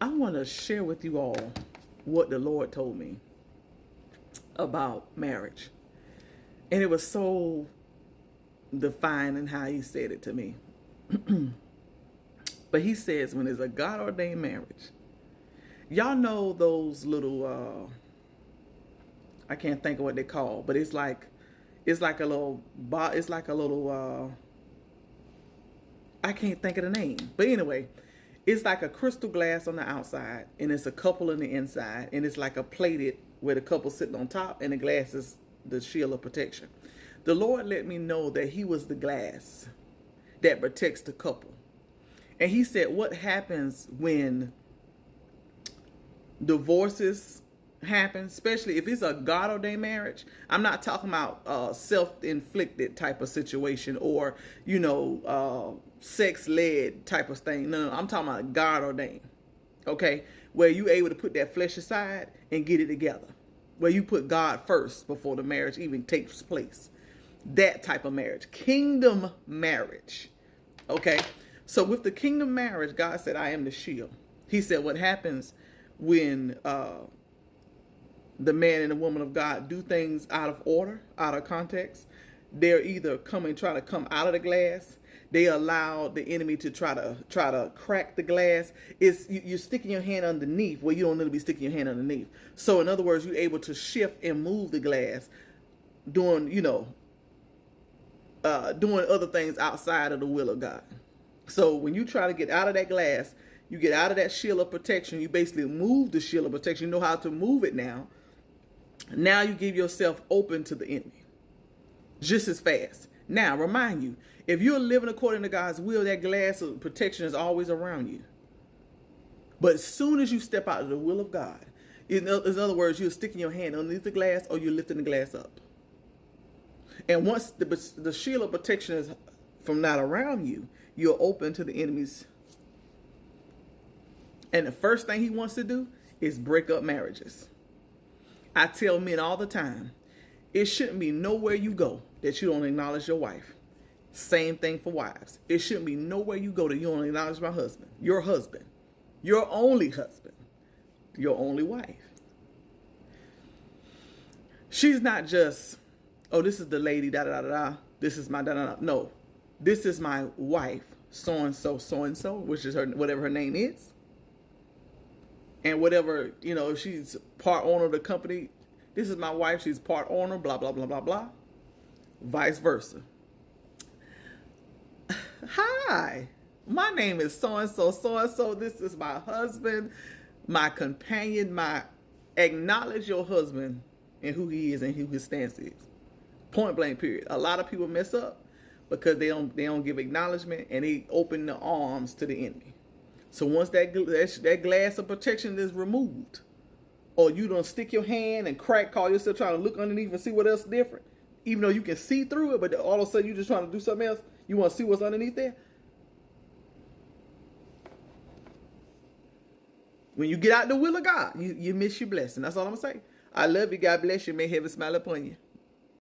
I want to share with you all what the Lord told me about marriage. And it was so defining how he said it to me. But he says when it's a God ordained marriage, y'all know those little I can't think of what they call, but it's like a little I can't think of the name. But anyway, it's like a crystal glass on the outside, and it's a couple on the inside, and it's like a plated where the couple sitting on top, and the glass is the shield of protection. The Lord let me know that He was the glass that protects the couple. And He said, what happens when divorces happen, especially if it's a God ordained marriage? I'm not talking about self-inflicted type of situation or, sex led type of thing. No, I'm talking about God ordained. Okay? Where you able to put that flesh aside and get it together. Where you put God first before the marriage even takes place. That type of marriage. Kingdom marriage. Okay? So with the kingdom marriage, God said, I am the shield. He said what happens when the man and the woman of God do things out of order, out of context. They're either trying to come out of the glass. They allow the enemy to try to crack the glass. You're sticking your hand underneath where you don't need to be sticking your hand underneath. So in other words, you're able to shift and move the glass, doing other things outside of the will of God. So when you try to get out of that glass, you get out of that shield of protection. You basically move the shield of protection. You know how to move it now. Now you give yourself open to the enemy just as fast. Now, remind you, if you're living according to God's will, that glass of protection is always around you. But as soon as you step out of the will of God, in other words, you're sticking your hand underneath the glass or you're lifting the glass up. And once the shield of protection is from not around you, you're open to the enemy's. And the first thing he wants to do is break up marriages. I tell men all the time, it shouldn't be nowhere you go that you don't acknowledge your wife. Same thing for wives. It shouldn't be nowhere you go that you don't acknowledge my husband, your only husband, your only wife. She's not just, oh, this is the lady, da da da da. This is my da da da. No, this is my wife, so and so, which is her, whatever her name is. And whatever, if she's part owner of the company, this is my wife, she's part owner, blah, blah, blah, blah, blah. Vice versa. Hi, my name is so-and-so, so-and-so. This is my husband, my companion, acknowledge your husband and who he is and who his stance is. Point blank, period. A lot of people mess up because they don't give acknowledgement and they open their arms to the enemy. So once that glass of protection is removed, or you don't stick your hand and call yourself trying to look underneath and see what else is different, even though you can see through it, but all of a sudden you're just trying to do something else, you want to see what's underneath there? When you get out the will of God, you miss your blessing. That's all I'm going to say. I love you. God bless you. May heaven smile upon you.